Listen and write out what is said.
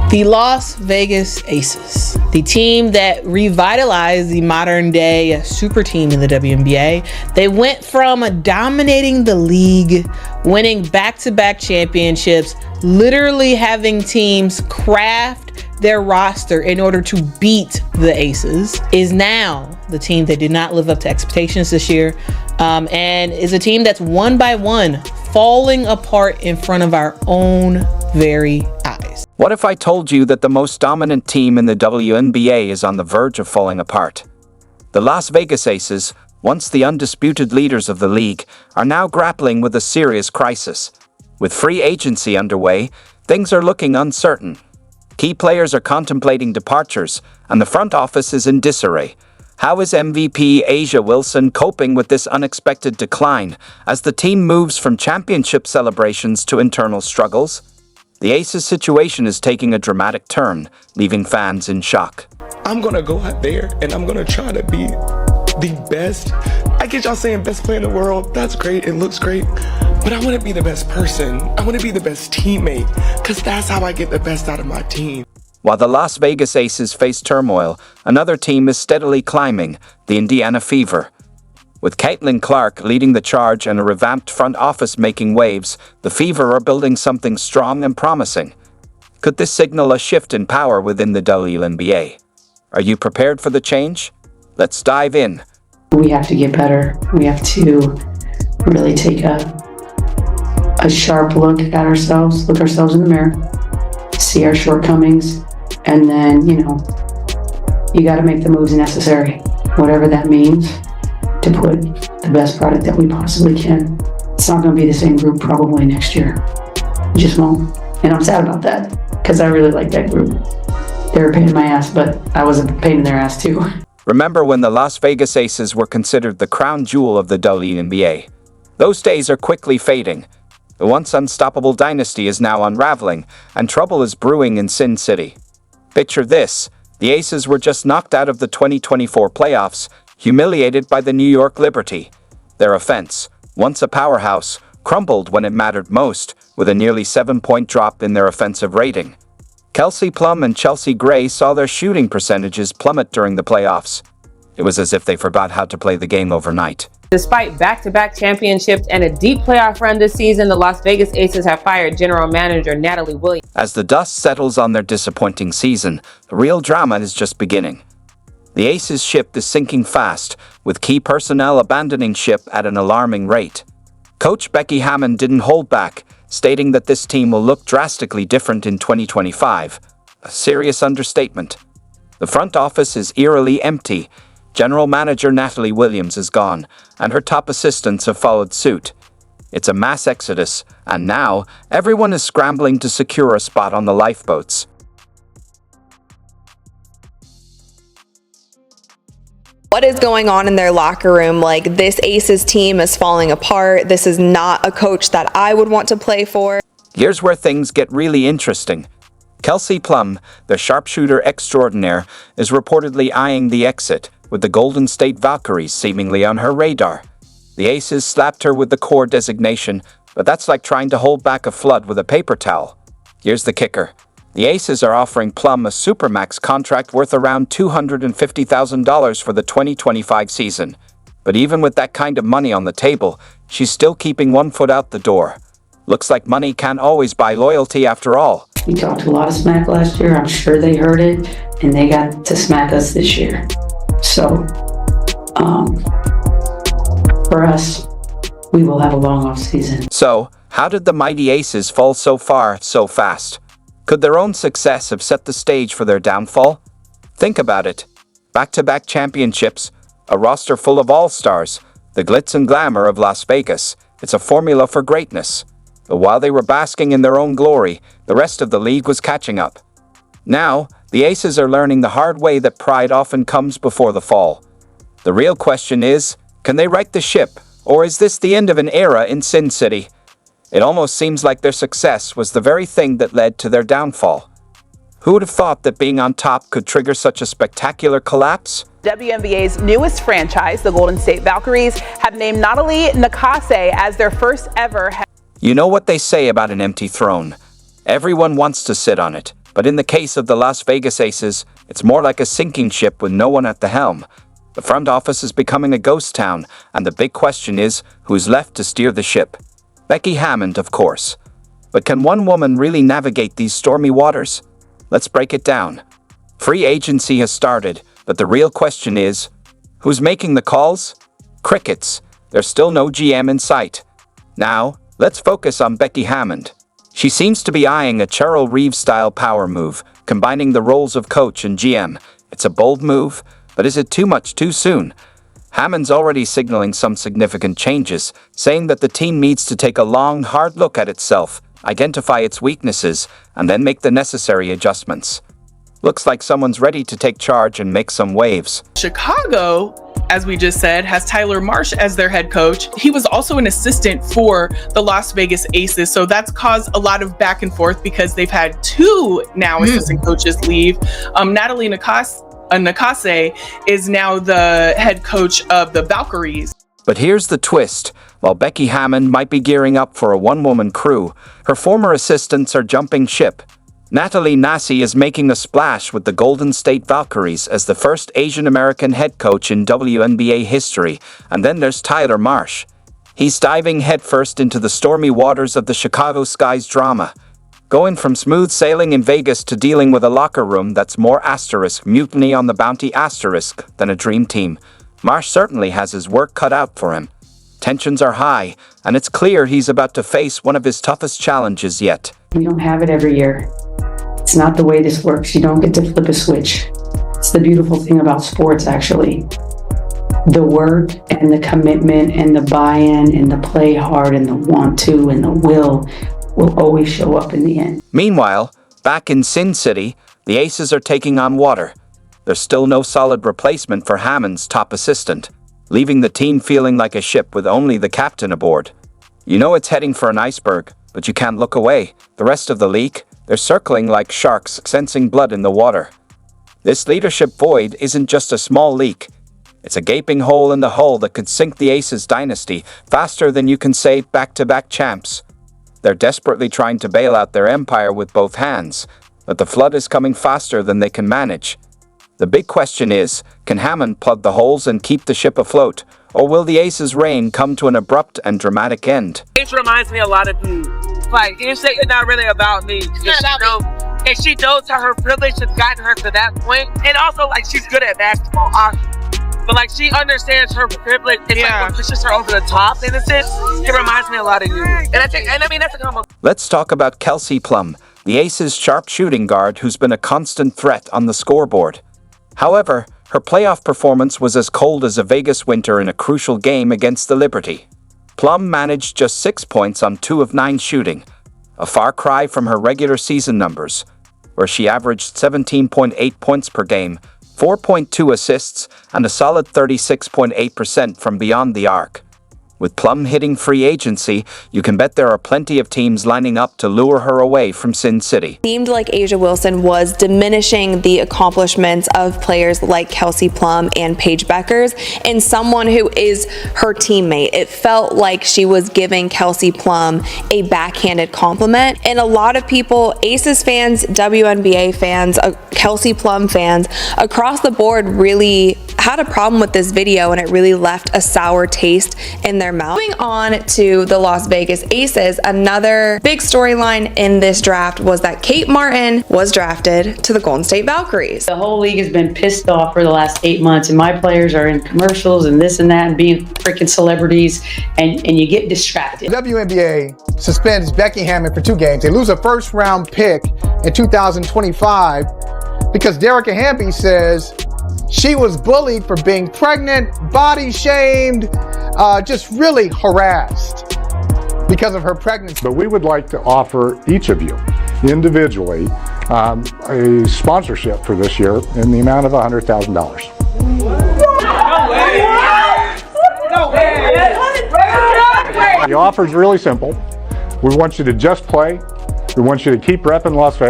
The Las Vegas Aces, the team that revitalized the modern day super team in the WNBA. They went from dominating the league, winning back-to-back championships, literally having teams craft their roster in order to beat the Aces, is now the team that did not live up to expectations this year, and is a team that's one by one falling apart in front of our own very eyes. What if I told you that the most dominant team in the WNBA is on the verge of falling apart? The Las Vegas Aces, once the undisputed leaders of the league, are now grappling with a serious crisis. With free agency underway, things are looking uncertain. Key players are contemplating departures, and the front office is in disarray. How is MVP A'ja Wilson coping with this unexpected decline as the team moves from championship celebrations to internal struggles? The Aces situation is taking a dramatic turn, leaving fans in shock. I'm going to go out there and I'm going to try to be the best. I get y'all saying best player in the world. That's great. It looks great. But I want to be the best person. I want to be the best teammate because that's how I get the best out of my team. While the Las Vegas Aces face turmoil, another team is steadily climbing, the Indiana Fever. With Caitlin Clark leading the charge and a revamped front office making waves, the Fever are building something strong and promising. Could this signal a shift in power within the WNBA? Are you prepared for the change? Let's dive in. We have to get better. We have to really take a sharp look at ourselves, look ourselves in the mirror, see our shortcomings, and then, you got to make the moves necessary, whatever that means, to put the best product that we possibly can. It's not going to be the same group probably next year. It just won't. And I'm sad about that because I really like that group. They were a pain in my ass, but I was a pain in their ass too. Remember when the Las Vegas Aces were considered the crown jewel of the WNBA? Those days are quickly fading. The once unstoppable dynasty is now unraveling, and trouble is brewing in Sin City. Picture this: the Aces were just knocked out of the 2024 playoffs, humiliated by the New York Liberty. Their offense, once a powerhouse, crumbled when it mattered most, with a nearly 7-point drop in their offensive rating. Kelsey Plum and Chelsea Gray saw their shooting percentages plummet during the playoffs. It was as if they forgot how to play the game overnight. Despite back-to-back championships and a deep playoff run this season, the Las Vegas Aces have fired general manager Natalie Williams. As the dust settles on their disappointing season, the real drama is just beginning. The Aces ship is sinking fast, with key personnel abandoning ship at an alarming rate. Coach Becky Hammon didn't hold back, stating that this team will look drastically different in 2025. A serious understatement. The front office is eerily empty. General manager Natalie Williams is gone, and her top assistants have followed suit. It's a mass exodus, and now everyone is scrambling to secure a spot on the lifeboats. What is going on in their locker room? Like, this Aces team is falling apart. This is not a coach that I would want to play for. Here's where things get really interesting. Kelsey Plum, the sharpshooter extraordinaire, is reportedly eyeing the exit, with the Golden State Valkyries seemingly on her radar. The Aces slapped her with the core designation, but that's like trying to hold back a flood with a paper towel. Here's the kicker. The Aces are offering Plum a supermax contract worth around $250,000 for the 2025 season. But even with that kind of money on the table, she's still keeping one foot out the door. Looks like money can't always buy loyalty after all. We talked a lot of smack last year. I'm sure they heard it, and they got to smack us this year. So, for us, we will have a long off season. So, how did the mighty Aces fall so far, so fast? Could their own success have set the stage for their downfall? Think about it. Back-to-back championships, a roster full of all-stars, the glitz and glamour of Las Vegas. It's a formula for greatness. But while they were basking in their own glory, the rest of the league was catching up. Now, the Aces are learning the hard way that pride often comes before the fall. The real question is, can they right the ship, or is this the end of an era in Sin City? It almost seems like their success was the very thing that led to their downfall. Who would have thought that being on top could trigger such a spectacular collapse? WNBA's newest franchise, the Golden State Valkyries, have named Natalie Nakase as their first ever. You know what they say about an empty throne. Everyone wants to sit on it. But in the case of the Las Vegas Aces, it's more like a sinking ship with no one at the helm. The front office is becoming a ghost town, and the big question is, who's left to steer the ship? Becky Hammond, of course. But can one woman really navigate these stormy waters? Let's break it down. Free agency has started, but the real question is, who's making the calls? Crickets. There's still no GM in sight. Now, let's focus on Becky Hammond. She seems to be eyeing a Cheryl Reeves-style power move, combining the roles of coach and GM. It's a bold move, but is it too much too soon? Hammond's already signaling some significant changes, saying that the team needs to take a long, hard look at itself, identify its weaknesses, and then make the necessary adjustments. Looks like someone's ready to take charge and make some waves. Chicago, as we just said, has Tyler Marsh as their head coach. He was also an assistant for the Las Vegas Aces, so that's caused a lot of back and forth because they've had two now assistant coaches leave. Natalie Nakase is now the head coach of the Valkyries. But here's the twist. While Becky Hammond might be gearing up for a one-woman crew, her former assistants are jumping ship. Natalie Nakase is making a splash with the Golden State Valkyries as the first Asian American head coach in WNBA history, and then there's Tyler Marsh. He's diving headfirst into the stormy waters of the Chicago Skies drama, going from smooth sailing in Vegas to dealing with a locker room that's more mutiny on the bounty than a dream team. Marsh certainly has his work cut out for him. Tensions are high, and it's clear he's about to face one of his toughest challenges yet. We don't have it every year. It's not the way this works. You don't get to flip a switch. It's the beautiful thing about sports, actually. The work and the commitment and the buy-in and the play hard and the want to and the will always show up in the end. Meanwhile, back in Sin City, the Aces are taking on water. There's still no solid replacement for Hammond's top assistant, leaving the team feeling like a ship with only the captain aboard. You know it's heading for an iceberg, but you can't look away. The rest of the league, they're circling like sharks, sensing blood in the water. This leadership void isn't just a small leak. It's a gaping hole in the hull that could sink the Aces dynasty faster than you can say back-to-back champs. They're desperately trying to bail out their empire with both hands, but the flood is coming faster than they can manage. The big question is, can Hammond plug the holes and keep the ship afloat, or will the Aces' reign come to an abrupt and dramatic end? It reminds me a lot of you. Like, you say it's not really about me. And she knows how her privilege has gotten her to that point. And also, like, she's good at basketball, but like, she understands her privilege. It's like what pushes her over the top, in a sense. It reminds me a lot of you. And I mean, that's a combo. Let's talk about Kelsey Plum, the Aces' sharp shooting guard who's been a constant threat on the scoreboard. However, her playoff performance was as cold as a Vegas winter in a crucial game against the Liberty. Plum managed just 6 points on 2 of 9 shooting, a far cry from her regular season numbers, where she averaged 17.8 points per game, 4.2 assists, and a solid 36.8% from beyond the arc. With Plum hitting free agency, you can bet there are plenty of teams lining up to lure her away from Sin City. It seemed like A'ja Wilson was diminishing the accomplishments of players like Kelsey Plum and Paige Bueckers and someone who is her teammate. It felt like she was giving Kelsey Plum a backhanded compliment. And a lot of people, Aces fans, WNBA fans, Kelsey Plum fans, across the board really had a problem with this video, and it really left a sour taste in their mouth. Moving on to the Las Vegas Aces, another big storyline in this draft was that Kate Martin was drafted to the Golden State Valkyries. The whole league has been pissed off for the last 8 months, and my players are in commercials and this and that and being freaking celebrities, and you get distracted. WNBA suspends Becky Hammond for 2 games. They lose a first-round pick in 2025 because Derek Hamby says she was bullied for being pregnant, body shamed, just really harassed because of her pregnancy. But we would like to offer each of you individually a sponsorship for this year in the amount of $100,000. The offer is really simple. We want you to just play. We want you to keep repping Las Vegas.